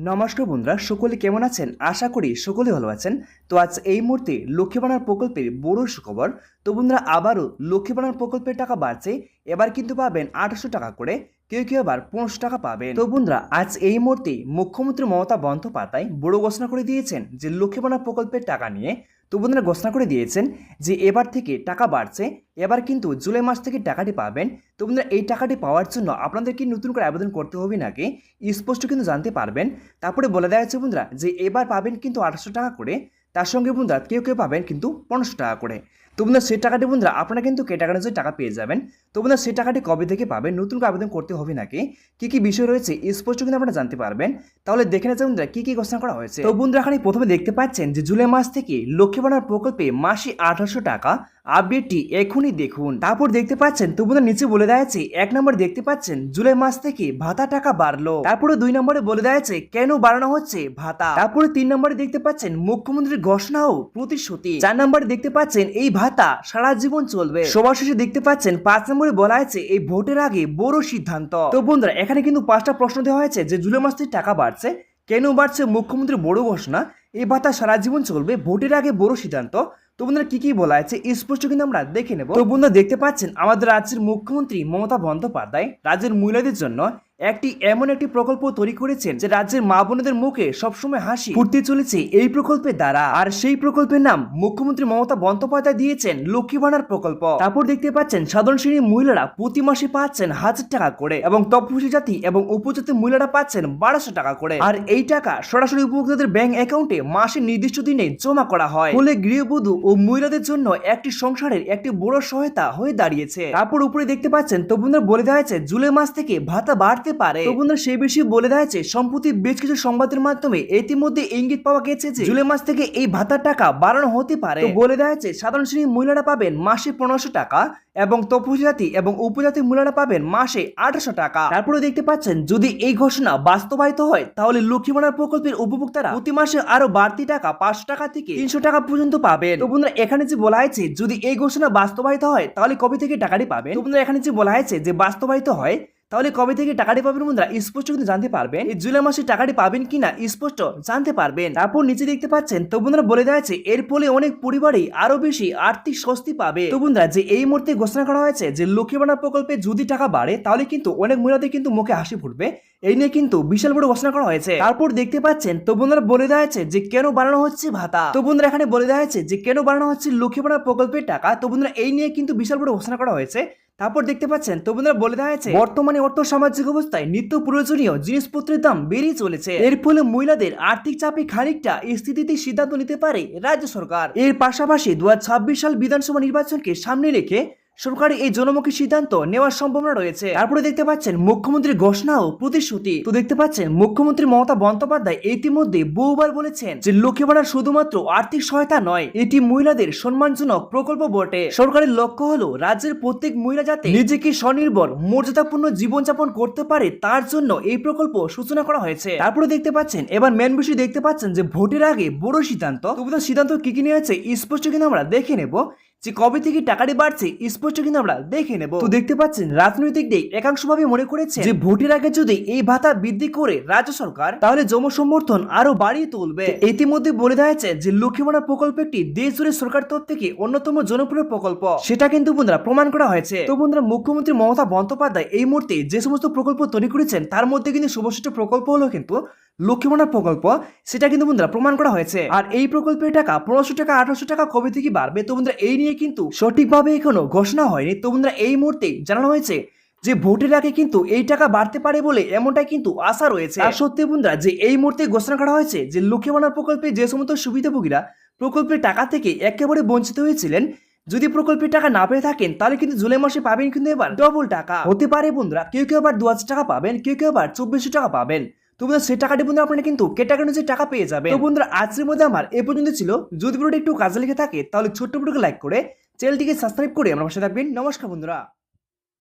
নমস্কার বন্ধুরা, সকলে কেমন আছেন? আশা করি সকলে ভালো আছেন। তো আজ এই মুহূর্তে লক্ষ্মী ভান্ডার প্রকল্পের বড় সুখবর। তো বন্ধুরা, আবারও লক্ষ্মী ভান্ডার প্রকল্পের টাকা বাড়ছে। এবার কিন্তু পাবেন 800 টাকা করে, কেউ কেউ আবার 500 টাকা পাবেন। তো বন্ধুরা, আজ এই মুহূর্তে মুখ্যমন্ত্রী মমতা বন্দ্যোপাধ্যায় বড় ঘোষণা করে দিয়েছেন যে লক্ষ্মী ভান্ডার প্রকল্পের টাকা নিয়ে। তো বন্ধুরা, ঘোষণা করে দিয়েছেন যে এবার থেকে টাকা বাড়ছে। এবার কিন্তু জুলাই মাস থেকে টাকাটি পাবেন। তো বন্ধুরা, এই টাকাটি পাওয়ার জন্য আপনাদের কি নতুন করে আবেদন করতে হবে নাকি স্পষ্ট কিন্তু জানতে পারবেন। তারপরে বলে দেওয়া হচ্ছে বন্ধুরা যে এবার পাবেন কিন্তু 800 টাকা করে, তার সঙ্গে বন্ধুরা কেউ কেউ পাবেন কিন্তু 500 টাকা করে। তো বন্ধুরা, সেই টাকাটি বন্ধুরা আপনারা কিন্তু কেটে অনুযায়ী টাকা পেয়ে যাবেন। তো বন্ধুরা, সেই টাকাটি কবে থেকে পাবেন, নতুন করে আবেদন করতে হবে নাকি, কি কি বিষয় রয়েছে স্পষ্ট কিন্তু আপনারা জানতে পারবেন। তাহলে দেখে নেওয়া বন্ধুরা কি কি ঘোষণা করা হয়েছে। তো বন্ধুরা, এখানে প্রথমে দেখতে পাচ্ছেন যে জুলাই মাস থেকে লক্ষ্মী ভান্ডার প্রকল্পে মাসে 800 টাকা আপডেটটি এখনই দেখুন। তারপর দেখতে পাচ্ছেন তো বন্ধুরা নিচে বলে দেওয়া আছে 1 নম্বরে দেখতে পাচ্ছেন জুলাই মাস থেকে ভাতা টাকা বাড়লো। তারপরে 2 নম্বরে বলে দেওয়া আছে কেন বাড়ানো হচ্ছে ভাতা। তারপরে 3 নম্বরে দেখতে পাচ্ছেন মুখ্যমন্ত্রীর ঘোষণা ও প্রতিশ্রুতি। 4 নম্বরে দেখতে পাচ্ছেন এই ভাতা সারা জীবন চলবে। সবার শেষে দেখতে পাচ্ছেন 5 নম্বরে বলা আছে এই ভোটের আগে বড় সিদ্ধান্ত। তো বন্ধুরা, এখানে কিন্তু 5টা প্রশ্ন দেওয়া হয়েছে যে জুলাই মাস থেকে টাকা বাড়ছে, কেন বাড়ছে, মুখ্যমন্ত্রীর বড় ঘোষণা, এই ভাতা সারা জীবন চলবে, ভোটের আগে বড় সিদ্ধান্ত। তো বন্ধুরা, কি কি বলা আছে স্পষ্ট কিন্তু আমরা দেখে নেব। তো বন্ধুরা, দেখতে পাচ্ছেন আমাদের রাজ্যের মুখ্যমন্ত্রী মমতা বন্দ্যোপাধ্যায় রাজ্যের মহিলাদের জন্য এমন একটি প্রকল্প তৈরি করেছেন যে রাজ্যের মা বোনেদের মুখে সবসময় হাসি ফুটতে চলেছে এই প্রকল্পের দ্বারা। আর সেই প্রকল্পের নাম মুখ্যমন্ত্রী মমতা বন্দ্যোপাধ্যায় দিয়েছেন লক্ষ্মী ভান্ডার প্রকল্প। তারপর দেখতে পাচ্ছেন সাধারণ শ্রেণীর মহিলারা প্রতি মাসে পাচ্ছেন 1000 টাকা করে, এবং তপশিলি জাতি এবং উপজাতি মহিলারা পাচ্ছেন 1200 টাকা করে। আর এই টাকা সরাসরি উপভোক্তাদের ব্যাংক অ্যাকাউন্টে মাসের নির্দিষ্ট দিনে জমা করা হয়, ফলে গৃহবধূ ও মহিলাদের জন্য একটি সংসারের একটি বড় সহায়তা হয়ে দাঁড়িয়েছে। তারপর উপরে দেখতে পাচ্ছেন তো বন্ধুরা বলে দেওয়া হয়েছে জুলাই মাস থেকে ভাতা বাড়তে পারে। তো বন্ধুরা, সেই বিষয়ে বলে দেওয়া হয়েছে সম্প্রতি বেশ কিছু সংবাদের মাধ্যমে ইতিমধ্যে ইঙ্গিত পাওয়া গেছে যে জুলাই মাস থেকে এই ভাতার টাকা বাড়ানো হতে পারে। তো বলে দেওয়া হয়েছে সাধারণ শ্রেণীর মহিলারা পাবেন মাসে 1500 টাকা, এবং তপশিলি জাতি এবং উপজাতি মহিলারা পাবেন মাসে 800 টাকা। তারপরে দেখতে পাচ্ছেন যদি এই ঘোষণা বাস্তবায়িত হয় তাহলে লক্ষ্মী ভান্ডার প্রকল্পের উপভোক্তারা প্রতি মাসে আরো বাড়তি টাকা 500 টাকা থেকে 300 টাকা পর্যন্ত পাবেন। তো বন্ধুরা, এখানে যে বলা হয়েছে যদি এই ঘোষণা বাস্তবায়িত হয় তাহলে কবে থেকে টাকাটি পাবেন। তো বন্ধুরা, এখানে যে বলা হয়েছে যে বাস্তবায়িত হয় তাহলে কবে থেকে টাকাটি পাবেন বন্ধুরা স্পষ্ট কিন্তু জানতে পারবেন। এই জুলাই মাসে টাকাটি পাবেন কিনা স্পষ্ট জানতে পারবেন। তারপর নিচে দেখতে পাচ্ছেন তো বন্ধুরা বলে দেওয়া আছে এর ফলে অনেক পরিবারই আরো বেশি আর্থিক স্বস্তি পাবে। তো বন্ধুরা, যে এই মুহূর্তে ঘোষণা করা হয়েছে যে লক্ষ্মী ভান্ডার প্রকল্পে যদি টাকা বাড়ে তাহলে কিন্তু অনেক মহিলাদের কিন্তু মুখে হাসি ফুটবে, এই নিয়ে কিন্তু বিশাল বড় ঘোষণা করা হয়েছে। তারপর দেখতে পাচ্ছেন তো বন্ধুরা বলে দেওয়া আছে যে কেন বাড়ানো হচ্ছে ভাতা। তো বন্ধুরা, এখানে বলে দেওয়া আছে যে কেন বাড়ানো হচ্ছে লক্ষ্মী ভান্ডার প্রকল্পের টাকা। তো বন্ধুরা, এই নিয়ে কিন্তু বিশাল বড় ঘোষণা করা হয়েছে। তারপর দেখতে পাচ্ছেন তো বন্ধুরা বলে দেওয়া হয়েছে বর্তমানে অর্থ সামাজিক অবস্থায় নিত্য প্রয়োজনীয় জিনিসপত্রের দাম বেড়ে চলেছে, এর ফলে মহিলাদের আর্থিক চাপে খানিকটা স্থিতিতে সিদ্ধান্ত নিতে পারে রাজ্য সরকার। এর পাশাপাশি 2026 সাল বিধানসভা নির্বাচনকে সামনে রেখে সরকারি এই জনমুখী সিদ্ধান্ত নেওয়ার সম্ভাবনা রয়েছে। তারপরে দেখতে পাচ্ছেন মুখ্যমন্ত্রীর ঘোষণা ও প্রতিশ্রুতি। তো দেখতে পাচ্ছেন মুখ্যমন্ত্রী মমতা বন্দ্যোপাধ্যায় ইতিমধ্যে বহুবার বলেছেন যে লক্ষ্মী ভান্ডার শুধুমাত্র আর্থিক সহায়তা নয়, এটি মহিলাদের সম্মানজনক প্রকল্প বটে। সরকারের লক্ষ্য হলো রাজ্যের প্রত্যেক মহিলা যাতে নিজেকে স্বনির্ভর মর্যাদাপূর্ণ জীবনযাপন করতে পারে, তার জন্য এই প্রকল্প সূচনা করা হয়েছে। তারপরে দেখতে পাচ্ছেন এবার মেন বিষয় দেখতে পাচ্ছেন যে ভোটের আগে বড় সিদ্ধান্ত। তো সিদ্ধান্ত কি কি নিয়েছে স্পষ্ট কিন্তু আমরা দেখে নেব, যে কবে থেকে টাকাটি বাড়ছে স্পষ্ট কিন্তু আমরা দেখে নেব। তো দেখতে পাচ্ছেন রাজনৈতিক দিক একাংশ ভাবে মনে করেছে যে ভোটের আগে যদি এই ভাতা বৃদ্ধি করে রাজ্য সরকার তাহলে জনসমর্থন আরো বাড়িয়ে তুলবে। ইতিমধ্যে বলে দেওয়া হয়েছে যে লক্ষ্মী ভান্ডার প্রকল্প একটি দেশ জুড়ে সরকার তরফ থেকে অন্যতম জনপ্রিয় প্রকল্প, সেটা কিন্তু বন্ধুরা প্রমাণ করা হয়েছে। তো বন্ধুরা, মুখ্যমন্ত্রী মমতা বন্দ্যোপাধ্যায় এই মুহূর্তে যে সমস্ত প্রকল্প তৈরি করেছেন তার মধ্যে কিন্তু সর্বশ্রেষ্ঠ প্রকল্প হলো কিন্তু লক্ষ্মী ভান্ডার প্রকল্প, সেটা কিন্তু বন্ধুরা প্রমাণ করা হয়েছে। আর এই প্রকল্পের টাকা 1500 টাকা 800 টাকা কবে থেকে বাড়বে তো বন্ধুরা এই নিয়ে কিন্তু সঠিকভাবে এখনো ঘোষণা হয়নি। তো বন্ধুরা, এই মুহূর্তে জানানো হয়েছে যে ভোটের আগে কিন্তু এই টাকা বাড়তে পারে বলে এমনটাই কিন্তু আশা রয়েছে। আর সত্যি বন্ধুরা, যে এই মুহূর্তে ঘোষণা করা হয়েছে যে লক্ষ্মী ভান্ডার প্রকল্পে যে সমস্ত সুবিধাভোগীরা প্রকল্পের টাকা থেকে একেবারে বঞ্চিত হয়েছিলেন, যদি প্রকল্পের টাকা না পেয়ে থাকেন তাহলে কিন্তু জুলাই মাসে পাবেন কিন্তু এবার ডবল টাকা হতে পারে বন্ধুরা। কেউ কেউ আবার 2000 টাকা পাবেন, কেউ কেউ আবার 2400 টাকা পাবেন। তো বন্ধুরা, সেই টাকাটি বন্ধুরা আপনারা কিন্তু কেটে অনুযায়ী টাকা পেয়ে যাবে। তো বন্ধুরা, আজকের মধ্যে আমার এ পর্যন্ত ছিল। যদি ভিডিওটি একটু কাজে লেগে থাকে তাহলে ছোট্ট ভিডিওকে লাইক করে চ্যানেলটিকে সাবস্ক্রাইব করে আমার পাশে থাকবেন। নমস্কার বন্ধুরা।